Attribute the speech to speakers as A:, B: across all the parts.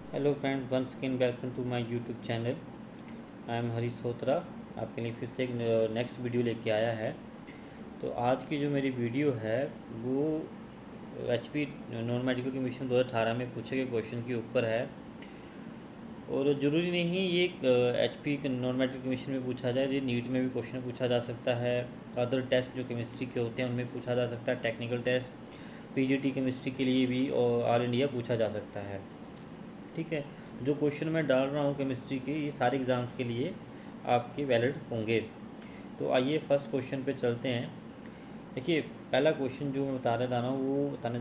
A: Hello friends, once again welcome to my YouTube channel. I am Harish Sotra. आपके लिए फिर से एक नेक्स्ट वीडियो लेके आया है। तो आज की जो मेरी वीडियो है वो एचपी नॉन मेडिकल कमीशन 2018 में पूछे गए क्वेश्चन के ऊपर है। और ज़रूरी नहीं ये एचपी नॉन मेडिकल कमीशन में पूछा जाए, ये नीट में भी क्वेश्चन पूछा जा सकता है। अदर टेस्ट जो केमिस्ट्री के होते हैं उनमें पूछा जा सकता है। टेक्निकल टेस्ट पीजीटी केमिस्ट्री के लिए भी और ऑल इंडिया पूछा जा सकता है। ठीक है। जो क्वेश्चन मैं डाल रहा हूँ केमिस्ट्री के, ये सारे एग्ज़ाम्स के लिए आपके वैलिड होंगे। तो आइए फर्स्ट क्वेश्चन पे चलते हैं। देखिए, पहला क्वेश्चन जो मैं बताने जा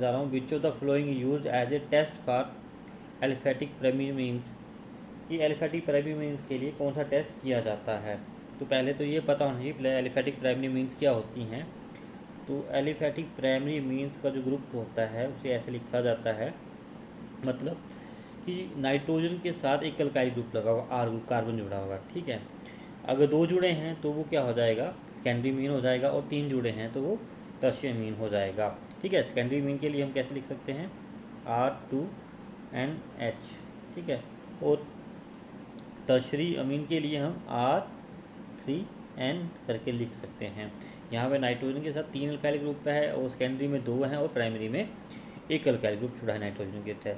A: रहा हूँ which of the following used as a test for aliphatic primary amines, कि एलिफेटिक प्राइमरी मीन्स के लिए कौन सा टेस्ट किया जाता है। तो पहले तो ये पता होना चाहिए एलिफेटिक प्राइमरी मीन्स क्या होती हैं। तो एलिफेटिक प्राइमरी मीन्स का जो ग्रुप होता है उसे ऐसे लिखा जाता है, मतलब कि नाइट्रोजन के साथ एक अल्काइल ग्रुप लगा होगा, आर ग्रुप कार्बन जुड़ा होगा। ठीक है। अगर दो जुड़े हैं तो वो क्या हो जाएगा, सेकेंडरी मीन हो जाएगा, और तीन जुड़े हैं तो वो टर्शियरी मीन हो जाएगा। ठीक है। सेकेंडरी मीन के लिए हम कैसे लिख सकते हैं, R2NH। ठीक है। और टर्शरी अमीन के लिए हम R3N करके लिख सकते हैं। यहाँ पे नाइट्रोजन के साथ तीन अल्काइल ग्रुप है और सेकेंडरी में दो हैं और प्राइमरी में एक अल्काइल ग्रुप जुड़ा है नाइट्रोजन के साथ।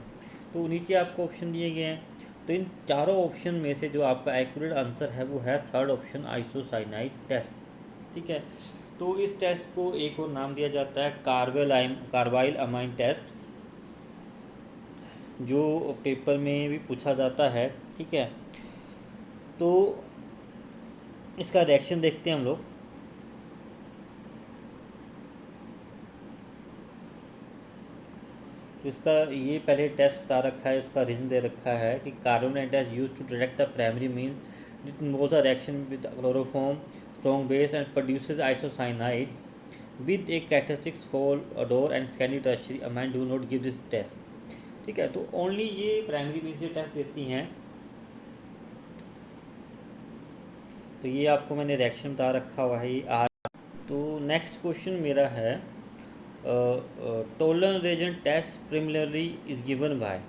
A: तो नीचे आपको ऑप्शन दिए गए हैं। तो इन चारों ऑप्शन में से जो आपका एक्यूरेट आंसर है वो है थर्ड ऑप्शन, आइसोसाइनाइड टेस्ट। ठीक है। तो इस टेस्ट को एक और नाम दिया जाता है कार्बाइल अमाइन टेस्ट, जो पेपर में भी पूछा जाता है। ठीक है। तो इसका रिएक्शन देखते हैं हम लोग। तो इसका ये पहले टेस्ट बता रखा है, उसका रीज़न दे रखा है कि carbonate is use to detect the primary amines it involves a reaction with chloroform strong base and produces isocyanide with a characteristics foul odour and secondary tertiary amine do not give this test. ठीक है। तो only ये primary means ये test देती हैं। तो ये आपको मैंने रिएक्शन बता रखा हुआ है, ये आर। तो नेक्स्ट क्वेश्चन मेरा है Tollens reagent test primarily is given by,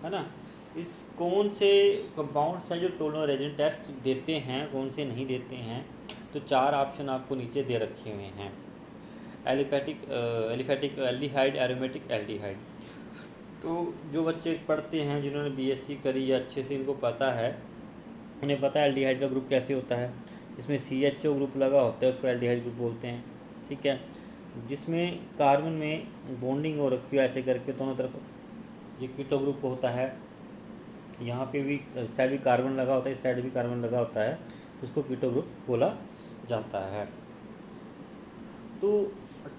A: है ना। इस कौन से कंपाउंड्स हैं जो टोलन रेजेंट टेस्ट देते हैं, कौन से नहीं देते हैं। तो चार ऑप्शन आपको नीचे दे रखे हुए हैं। Aliphatic aldehyde, aromatic aldehyde. तो जो बच्चे पढ़ते हैं, जिन्होंने बीएससी करी या अच्छे से इनको पता है, उन्हें पता है एल्डिहाइड का ग्रुप कैसे होता है। जिसमें CHO ग्रुप लगा होता है उसको एल्डिहाइड ग्रुप बोलते हैं। ठीक है। जिसमें कार्बन में बॉन्डिंग हो रखी है ऐसे करके दोनों तरफ, ये कीटो ग्रुप होता है। यहाँ पे भी साइड भी कार्बन लगा होता है, इस साइड भी कार्बन लगा होता है, तो उसको कीटो ग्रुप बोला जाता है। तो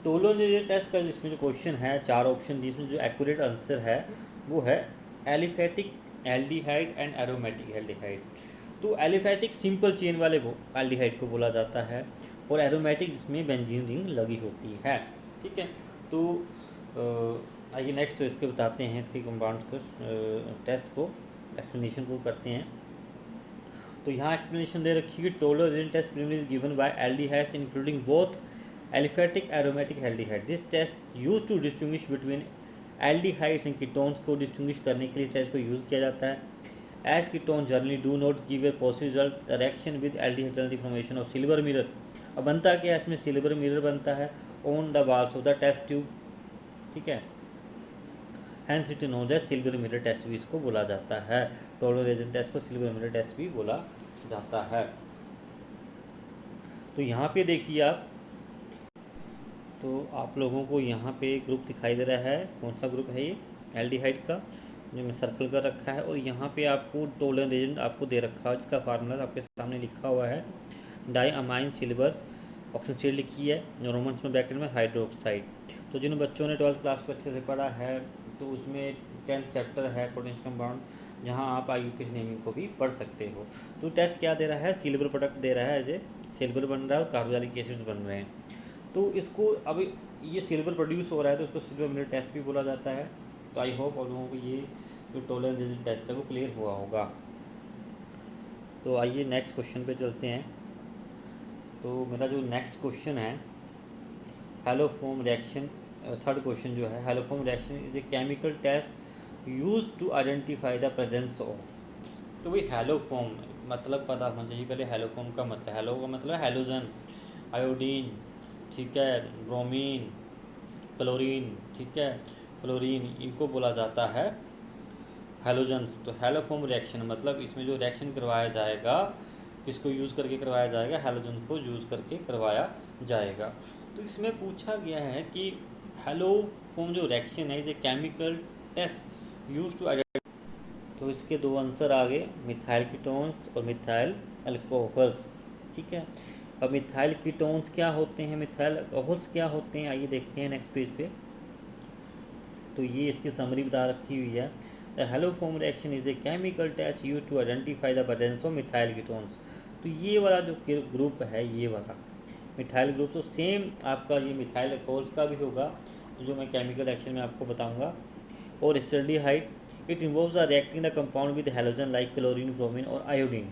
A: टोलोनरेजेंट टेस्ट का जिसमें जो क्वेश्चन है, चार ऑप्शन जिसमें जो एक्यूरेट आंसर है वो है aliphatic aldehyde and aromatic aldehyde. तो एलिफेटिक सिंपल चेन वाले एल्डिहाइड को बोला जाता है, और एरोमेटिक जिसमें बेंजीन रिंग लगी होती है। ठीक है। तो आइए नेक्स्ट इसके बताते हैं, इसके कंपाउंड्स को, टेस्ट को, एक्सप्लेनेशन को करते हैं। तो यहाँ एक्सप्लेनेशन दे रखी है कि Tollens test primarily is given by aldehydes including both aliphatic aromatic aldehyde. This test use to distinguish between aldehydes and ketones को डिस्टिंग्विश करने के लिए इस टेस्ट को यूज़ किया जाता है। As ketone generally do not give a positive result, the reaction with aldehyde generally formation of silver mirror. अब बनता क्या है, इसमें सिल्वर मिरर बनता है on the walls of the test tube. ठीक है। Hence it known as silver mirror test भी इसको बोला जाता है। टोलोरेंट टेस्ट को सिल्वर मिरर टेस्ट भी बोला जाता है। तो यहाँ पे देखिए आप, तो आप लोगों को यहाँ पे ग्रुप दिखाई दे रहा है, कौन सा ग्रुप है ये, एल्डिहाइड का, जो मैं सर्कल कर रखा है। और यहाँ पे आपको टोलन एजेंट आपको दे रखा है, जिसका फार्मूला आपके सामने लिखा हुआ है, डाई अमाइन सिल्वर ऑक्सीजन लिखी है, रोमन्स में ब्रैकेट में हाइड्रोक्साइड। तो जिन बच्चों ने 12th क्लास को अच्छे से पढ़ा है, तो उसमें 10th चैप्टर है पोटेशियम कंपाउंड, जहाँ आप IUPAC नेमिंग को भी पढ़ सकते हो। तो टेस्ट क्या दे रहा है, सिल्वर प्रोडक्ट दे रहा है, एज ए सिल्वर बन रहा है और कार्बोक्सिलिक एसिड्स बन रहे हैं। तो इसको अब ये सिल्वर प्रोड्यूस हो रहा है तो इसको सिल्वर मिरर टेस्ट भी बोला जाता है। तो आई होप आप लोगों को ये जो टोलरेंस रेजिस्टेंस टेस्ट है वो क्लियर हुआ होगा। तो आइए नेक्स्ट क्वेश्चन पे चलते हैं। तो मेरा जो नेक्स्ट क्वेश्चन है, हेलोफॉर्म रिएक्शन, थर्ड क्वेश्चन जो है, haloform reaction is a chemical test use to identify the presence of. तो भाई हैलोफॉर्म मतलब पता होना चाहिए पहले। हैलोफॉर्म का मतलब, हैलो का मतलब है हैलोजन, आयोडीन, ठीक है, ब्रोमीन, क्लोरीन, ठीक है, क्लोरीन, इनको बोला जाता है हैलोजन्स। तो हैलोफॉर्म रिएक्शन मतलब इसमें जो रिएक्शन करवाया जाएगा किसको यूज़ करके करवाया जाएगा, हैलोजन को यूज़ करके करवाया जाएगा। तो इसमें पूछा गया है कि हैलोफॉर्म जो रिएक्शन है is a chemical test use to identify. तो इसके दो आंसर आ गए, मिथाइल कीटोन्स और मिथाइल अल्कोहल्स, ठीक है। अब मिथाइल कीटोन्स क्या होते हैं, मिथाइल अल्कोहल्स क्या होते हैं, आइए देखते हैं नेक्स्ट पेज पे। तो ये इसकी समरी बता रखी हुई है। The haloform reaction is a chemical test use to identify the presence of methyl ketones. तो ये वाला जो ग्रुप है, ये वाला मिथाइल ग्रुप, तो सेम आपका ये मिथाइल अल्कोहल्स का भी होगा, जो मैं केमिकल रिएक्शन में आपको बताऊंगा। और acetaldehyde, it involves the reacting the compound with halogen like chlorine, bromine और iodine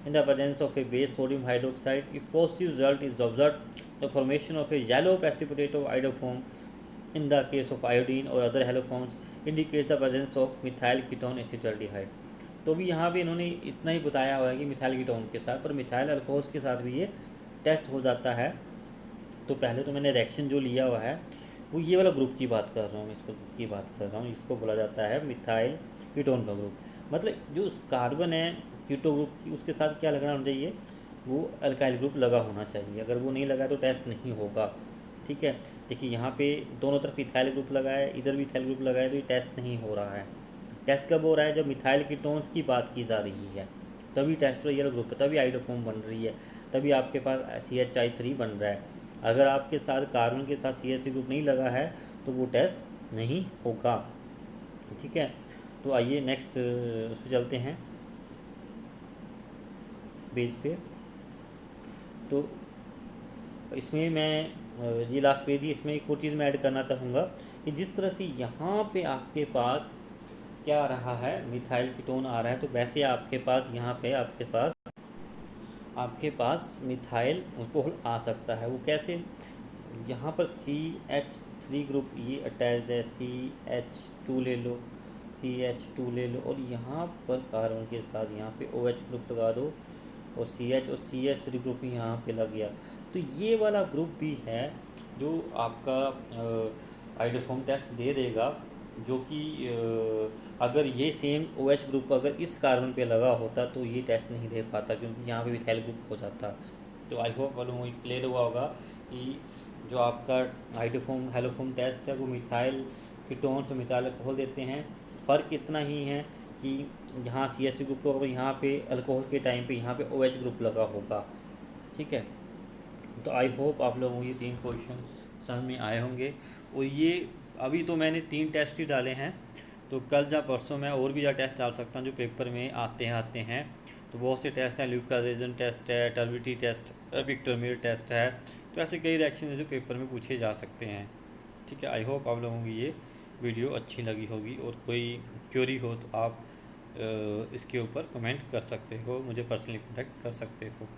A: in the presence of a base sodium hydroxide. If positive result is observed, the formation of a yellow precipitate of iodoform in the case of iodine or other haloforms indicates the presence of methyl ketone acetaldehyde. तो भी यहाँ भी इन्होंने इतना ही बताया हुआ है कि मिथाइल कीटोन के साथ, पर मिथाइल अल्कोहल्स के साथ भी ये टेस्ट हो जाता है। तो पहले तो मैंने रिएक्शन जो लिया हुआ है वो ये वाला ग्रुप की बात कर रहा हूँ, इसको ग्रुप की बात कर रहा हूँ, इसको बोला जाता है मिथाइल कीटोन का ग्रुप। मतलब जो उस कार्बन है कीटो ग्रुप की, उसके साथ क्या लगना होना चाहिए, वो अल्काइल ग्रुप लगा होना चाहिए। अगर वो नहीं लगा तो टेस्ट नहीं होगा, ठीक है। देखिए यहाँ पे दोनों तरफ इथाइल ग्रुप लगा है, इधर भी इथाइल ग्रुप लगा है, तो ये टेस्ट नहीं हो रहा है। टेस्ट कब हो रहा है, जब मिथाइल कीटोन्स की बात की जा रही है, तभी टेस्ट हो, ये ग्रुप है, तभी आइडोफॉर्म बन रही है, तभी आपके पास CHI3 बन रहा है। अगर आपके साथ कार्बन के साथ CH ग्रुप नहीं लगा है तो वो टेस्ट नहीं होगा, ठीक है। तो आइए नेक्स्ट उस पर चलते हैं पेज पे। तो इसमें मैं ये लास्ट पेज ही, इसमें एक और चीज़ मैं ऐड करना चाहूँगा कि जिस तरह से यहाँ पे आपके पास क्या आ रहा है, मिथाइल कीटोन आ रहा है, तो वैसे आपके पास यहाँ पे आपके पास मिथाइल अल्कोहल आ सकता है। वो कैसे, यहाँ पर CH3 ग्रुप ये अटैच्ड है, CH2 ले लो, CH2 ले लो, और यहाँ पर कार्बन के साथ यहाँ पे OH ग्रुप लगा दो, और CH और CH3 ग्रुप ही यहाँ पे लग गया। तो ये वाला ग्रुप भी है जो आपका आइडोफॉर्म टेस्ट दे देगा, जो कि अगर ये सेम OH ग्रुप अगर इस कार्बन पे लगा होता तो ये टेस्ट नहीं दे पाता, क्योंकि यहाँ पे मिथाइल ग्रुप हो जाता। तो आई होप वालों को क्लियर हुआ होगा कि जो आपका आइडोफॉर्म हैलोफॉर्म टेस्ट है वो मिथाइल कीटोन्स और मिथाइल अल्कोहल देते हैं। फ़र्क इतना ही है कि यहाँ CH ग्रुप होगा, यहाँ पे अल्कोहल के टाइम पे यहाँ पे OH ग्रुप लगा होगा, ठीक है। तो आई होप आप लोगों को ये 3 क्वेश्चन समझ में आए होंगे। और ये अभी तो मैंने 3 टेस्ट ही डाले हैं, तो कल या परसों मैं और भी ज़्यादा टेस्ट डाल सकता हूँ जो पेपर में आते हैं। तो बहुत से टेस्ट हैं, ल्यूकाजेजन टेस्ट है, टर्बिटी टेस्ट, विक्टरमेयर टेस्ट है। तो ऐसे कई रिएक्शन हैं जो पेपर में पूछे जा सकते हैं, ठीक है। आई होप आप लोगों की ये वीडियो अच्छी लगी होगी, और कोई क्वेरी हो तो आप इसके ऊपर कमेंट कर सकते हो, मुझे पर्सनली कॉन्टैक्ट कर सकते हो।